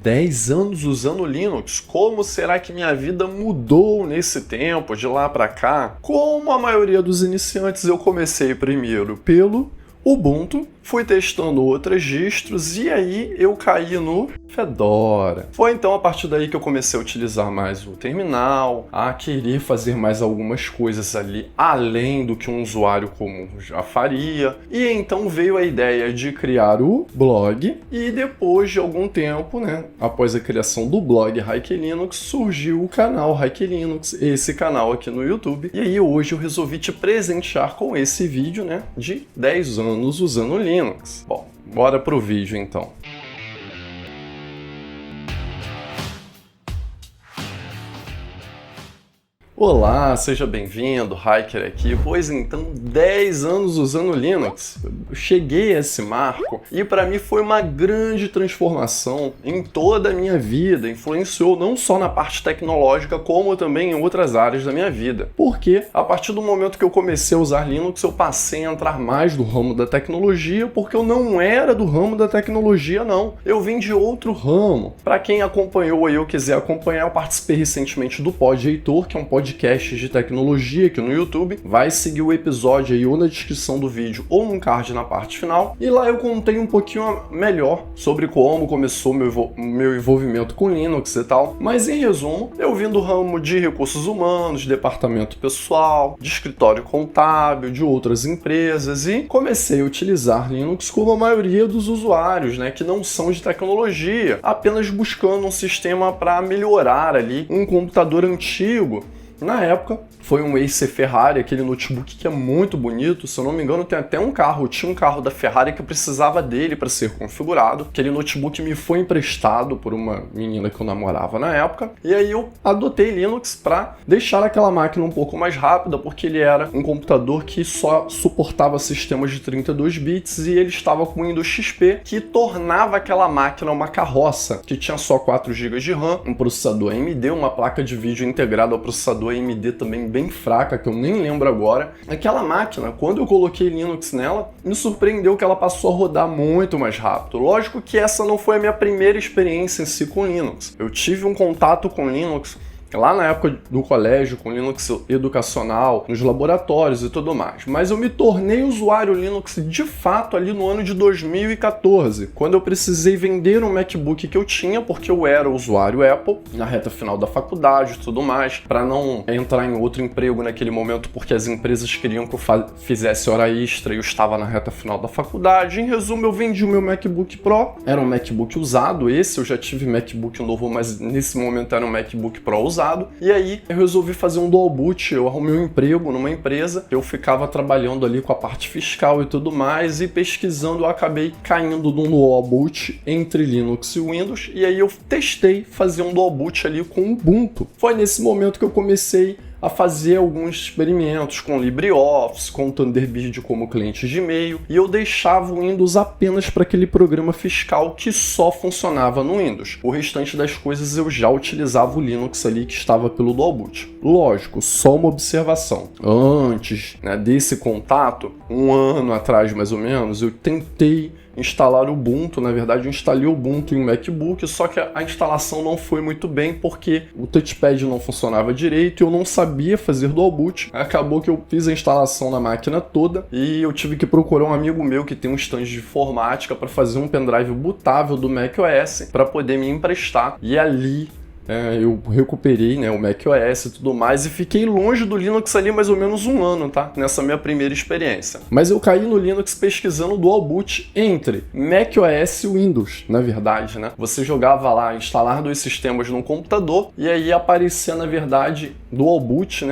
10 anos usando Linux, como será que minha vida mudou nesse tempo, de lá para cá? Como a maioria dos iniciantes, eu comecei primeiro pelo Ubuntu, fui testando outras distros e aí eu caí no Fedora. Foi então a partir daí que eu comecei a utilizar mais o terminal, a querer fazer mais algumas coisas ali além do que um usuário comum já faria. E então veio a ideia de criar o blog e depois de algum tempo, após a criação do blog Hike Linux, surgiu o canal Hike Linux, esse canal aqui no YouTube. E aí hoje eu resolvi te presentear com esse vídeo, de 10 anos usando Linux. Bom, bora pro vídeo então. Olá, seja bem-vindo, Hiker aqui. Pois então, 10 anos usando Linux. Eu cheguei a esse marco e para mim foi uma grande transformação em toda a minha vida. Influenciou não só na parte tecnológica, como também em outras áreas da minha vida. Porque a partir do momento que eu comecei a usar Linux, eu passei a entrar mais no ramo da tecnologia, porque eu não era do ramo da tecnologia, não. Eu vim de outro ramo. Para quem acompanhou aí ou quiser acompanhar, eu participei recentemente do Pod Heitor, que é um podcast de tecnologia aqui no YouTube. Vai seguir o episódio aí ou na descrição do vídeo ou num card na parte final. E lá eu contei um pouquinho melhor sobre como começou meu envolvimento com Linux e tal. Mas em resumo, eu vim do ramo de recursos humanos, de departamento pessoal, de escritório contábil, de outras empresas e comecei a utilizar Linux como a maioria dos usuários, que não são de tecnologia, apenas buscando um sistema para melhorar ali um computador antigo. Na época, foi um Acer Ferrari, aquele notebook que é muito bonito. Se eu não me engano, tem até um carro. Tinha um carro da Ferrari que eu precisava dele para ser configurado. Aquele notebook me foi emprestado por uma menina que eu namorava na época. E aí eu adotei Linux para deixar aquela máquina um pouco mais rápida, porque ele era um computador que só suportava sistemas de 32 bits e ele estava com Windows XP, que tornava aquela máquina uma carroça, que tinha só 4 GB de RAM, um processador AMD, uma placa de vídeo integrada ao processador AMD também bem fraca, que eu nem lembro agora. Aquela máquina, quando eu coloquei Linux nela, me surpreendeu que ela passou a rodar muito mais rápido. Lógico que essa não foi a minha primeira experiência em si com Linux. Eu tive um contato com Linux lá na época do colégio, com Linux educacional, nos laboratórios e tudo mais. Mas eu me tornei usuário Linux de fato ali no ano de 2014, quando eu precisei vender um MacBook que eu tinha, porque eu era usuário Apple, na reta final da faculdade e tudo mais, para não entrar em outro emprego naquele momento, porque as empresas queriam que eu fizesse hora extra e eu estava na reta final da faculdade. Em resumo, eu vendi o meu MacBook Pro, era um MacBook usado, esse eu já tive MacBook novo, mas nesse momento era um MacBook Pro usado. E aí eu resolvi fazer um dual boot. Eu arrumei um emprego numa empresa, eu ficava trabalhando ali com a parte fiscal e tudo mais, e pesquisando eu acabei caindo num dual boot entre Linux e Windows, e aí eu testei fazer um dual boot ali com Ubuntu. Foi nesse momento que eu comecei a fazer alguns experimentos com LibreOffice, com Thunderbird como cliente de e-mail, e eu deixava o Windows apenas para aquele programa fiscal que só funcionava no Windows. O restante das coisas eu já utilizava o Linux ali que estava pelo dual boot. Lógico, só uma observação. Antes desse contato, um ano atrás mais ou menos, eu tentei instalar o Ubuntu. Na verdade, eu instalei o Ubuntu em um MacBook, só que a instalação não foi muito bem porque o touchpad não funcionava direito e eu não sabia fazer dual boot. Acabou que eu fiz a instalação na máquina toda e eu tive que procurar um amigo meu que tem um stand de informática para fazer um pendrive bootável do macOS para poder me emprestar, e ali eu recuperei o macOS e tudo mais, e fiquei longe do Linux ali mais ou menos um ano, nessa minha primeira experiência. Mas eu caí no Linux pesquisando dual boot entre macOS e Windows, na verdade, Você jogava lá, instalar 2 sistemas num computador, e aí aparecia, na verdade, dual boot,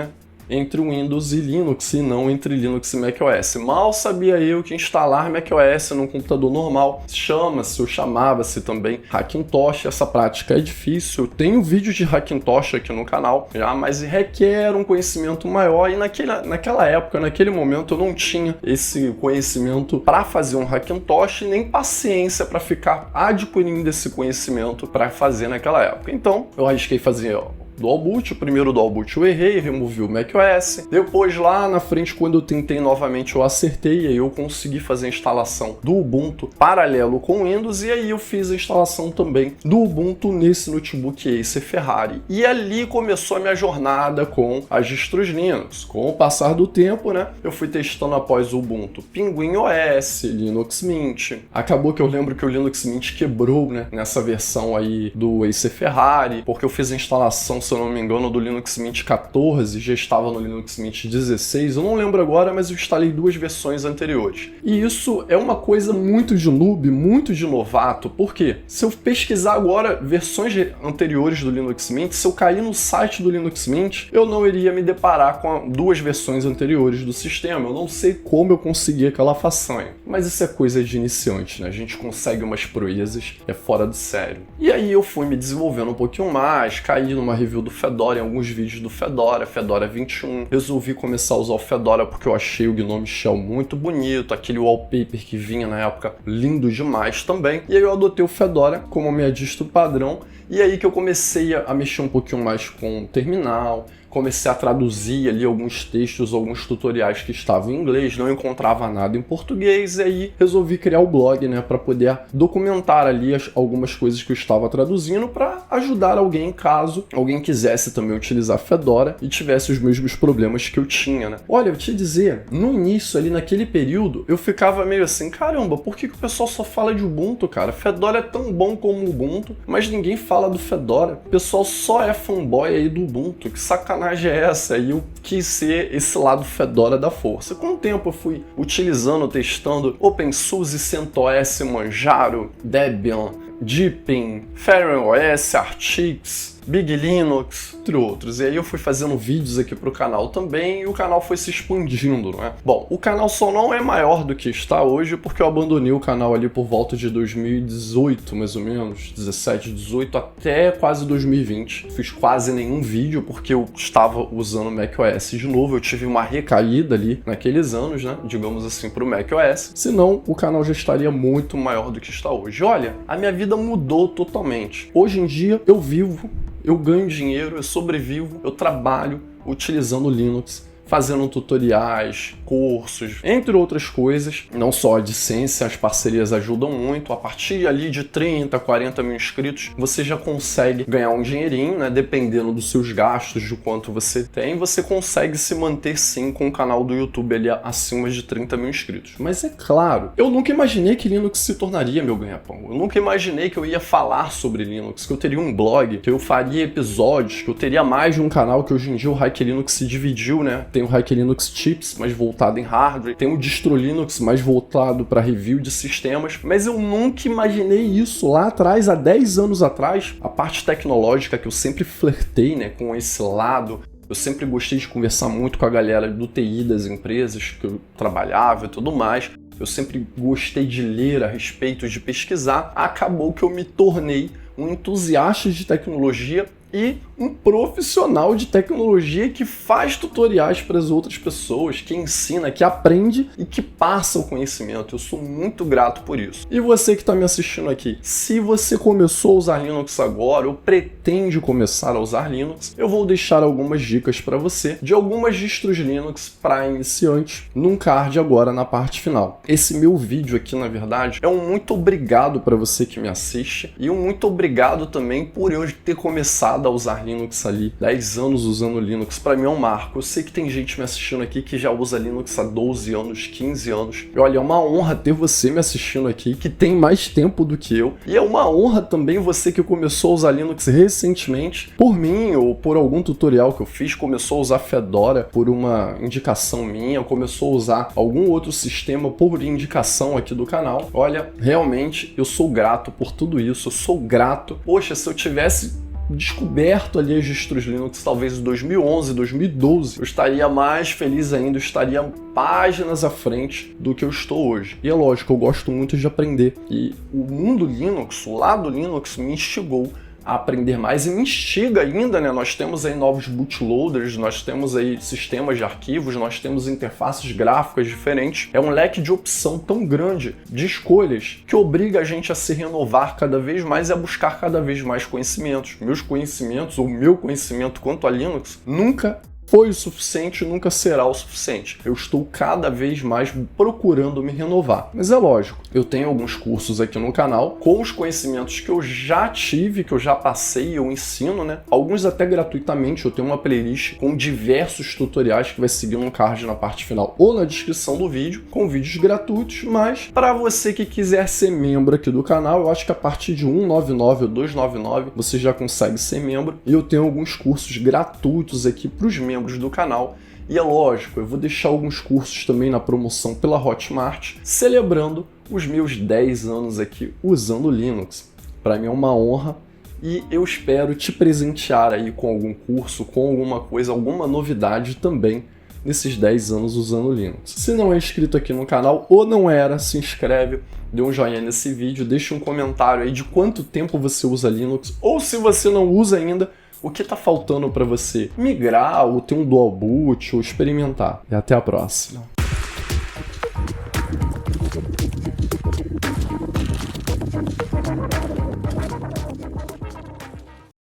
entre Windows e Linux, e não entre Linux e macOS. Mal sabia eu que instalar macOS num computador normal chamava-se também Hackintosh. Essa prática é difícil. Eu tenho vídeo de Hackintosh aqui no canal já, mas requer um conhecimento maior, e naquela época, naquele momento, eu não tinha esse conhecimento para fazer um Hackintosh, nem paciência para ficar adquirindo esse conhecimento para fazer naquela época. Então, eu arrisquei fazer Dual Boot. O primeiro Dual Boot eu errei, removi o macOS. Depois, lá na frente, quando eu tentei novamente, eu acertei, e aí eu consegui fazer a instalação do Ubuntu paralelo com o Windows, e aí eu fiz a instalação também do Ubuntu nesse notebook Acer Ferrari. E ali começou a minha jornada com as distros Linux. Com o passar do tempo, né, eu fui testando após o Ubuntu Pinguim OS, Linux Mint. Acabou que eu lembro que o Linux Mint quebrou, né, nessa versão aí do Acer Ferrari, porque eu fiz a instalação, se eu não me engano, do Linux Mint 14, já estava no Linux Mint 16, eu não lembro agora, mas eu instalei 2 versões anteriores. E isso é uma coisa muito de noob, muito de novato, porque se eu pesquisar agora versões anteriores do Linux Mint, se eu cair no site do Linux Mint, eu não iria me deparar com 2 versões anteriores do sistema. Eu não sei como eu consegui aquela façanha. Mas isso é coisa de iniciante, né? A gente consegue umas proezas, é fora de sério. E aí eu fui me desenvolvendo um pouquinho mais, caí numa review do Fedora, em alguns vídeos do Fedora 21. Resolvi começar a usar o Fedora porque eu achei o Gnome Shell muito bonito, aquele wallpaper que vinha na época lindo demais também. E aí eu adotei o Fedora como minha distro padrão, e aí que eu comecei a mexer um pouquinho mais com o terminal, comecei a traduzir ali alguns textos, alguns tutoriais que estavam em inglês, não encontrava nada em português, e aí resolvi criar o blog, né, para poder documentar ali algumas coisas que eu estava traduzindo para ajudar alguém caso alguém quisesse também utilizar Fedora e tivesse os mesmos problemas que eu tinha, né. Olha, eu te dizer, no início ali naquele período, eu ficava meio assim, caramba, por que o pessoal só fala de Ubuntu, cara? Fedora é tão bom como o Ubuntu, mas ninguém fala do Fedora. O pessoal só é fanboy aí do Ubuntu, que sacanagem é essa? E eu quis ser esse lado Fedora da força. Com o tempo eu fui utilizando, testando OpenSUSE, CentOS, Manjaro, Debian, Deepin, FairyOS, Artix, Big Linux, entre outros. E aí eu fui fazendo vídeos aqui pro canal também, e o canal foi se expandindo, não é? Bom, o canal só não é maior do que está hoje porque eu abandonei o canal ali por volta de 2018, mais ou menos, 17, 18, até quase 2020. Fiz quase nenhum vídeo porque eu estava usando o macOS de novo, eu tive uma recaída ali naqueles anos, né, digamos assim, pro macOS. Senão, o canal já estaria muito maior do que está hoje. Olha, a minha vida mudou totalmente. Hoje em dia, eu vivo, eu ganho dinheiro, eu sobrevivo, eu trabalho utilizando o Linux, fazendo tutoriais, cursos, entre outras coisas. Não só a AdSense, as parcerias ajudam muito. A partir ali de 30, 40 mil inscritos, você já consegue ganhar um dinheirinho, né? Dependendo dos seus gastos, de quanto você tem, você consegue se manter sim com o canal do YouTube ali acima de 30 mil inscritos. Mas é claro, eu nunca imaginei que Linux se tornaria meu ganha-pão. Eu nunca imaginei que eu ia falar sobre Linux, que eu teria um blog, que eu faria episódios, que eu teria mais de um canal, que hoje em dia o Hack Linux se dividiu, né? Tem o Hack Linux Chips, mais voltado em hardware, tem o Distro Linux, mais voltado para review de sistemas, mas eu nunca imaginei isso lá atrás, há 10 anos atrás. A parte tecnológica que eu sempre flertei, né, com esse lado, eu sempre gostei de conversar muito com a galera do TI das empresas que eu trabalhava e tudo mais. Eu sempre gostei de ler a respeito, de pesquisar. Acabou que eu me tornei um entusiasta de tecnologia e um profissional de tecnologia que faz tutoriais para as outras pessoas, que ensina, que aprende e que passa o conhecimento. Eu sou muito grato por isso. E você que está me assistindo aqui, se você começou a usar Linux agora ou pretende começar a usar Linux, eu vou deixar algumas dicas para você de algumas distros Linux para iniciantes num card agora na parte final. Esse meu vídeo aqui, na verdade, é um muito obrigado para você que me assiste e um muito obrigado também por eu ter começado a usar Linux ali, 10 anos usando Linux, para mim é um marco. Eu sei que tem gente me assistindo aqui que já usa Linux há 12 anos, 15 anos. E olha, é uma honra ter você me assistindo aqui, que tem mais tempo do que eu. E é uma honra também você que começou a usar Linux recentemente, por mim ou por algum tutorial que eu fiz, começou a usar Fedora por uma indicação minha, começou a usar algum outro sistema por indicação aqui do canal. Olha, realmente eu sou grato por tudo isso, eu sou grato. Poxa, se eu tivesse descoberto ali as distros Linux talvez em 2011, 2012, eu estaria mais feliz ainda, eu estaria páginas à frente do que eu estou hoje. E é lógico, eu gosto muito de aprender. E o mundo Linux, o lado Linux, me instigou a aprender mais e me instiga ainda, né? Nós temos aí novos bootloaders, nós temos aí sistemas de arquivos, nós temos interfaces gráficas diferentes. É um leque de opção tão grande, de escolhas, que obriga a gente a se renovar cada vez mais e a buscar cada vez mais conhecimentos. Meus conhecimentos, ou meu conhecimento quanto a Linux, nunca foi o suficiente, nunca será o suficiente. Eu estou cada vez mais procurando me renovar. Mas é lógico, eu tenho alguns cursos aqui no canal com os conhecimentos que eu já tive, que eu já passei e eu ensino, né? Alguns até gratuitamente. Eu tenho uma playlist com diversos tutoriais que vai seguir no card na parte final ou na descrição do vídeo, com vídeos gratuitos. Mas para você que quiser ser membro aqui do canal, eu acho que a partir de 199 ou 299 você já consegue ser membro. E eu tenho alguns cursos gratuitos aqui para os membros do canal. E é lógico, eu vou deixar alguns cursos também na promoção pela Hotmart, celebrando os meus 10 anos aqui usando Linux. Para mim é uma honra e eu espero te presentear aí com algum curso, com alguma coisa, alguma novidade também nesses 10 anos usando Linux. Se não é inscrito aqui no canal ou não era, se inscreve, dê um joinha nesse vídeo, deixa um comentário aí de quanto tempo você usa Linux, ou se você não usa ainda, o que está faltando para você migrar ou ter um dual boot ou experimentar. E até a próxima.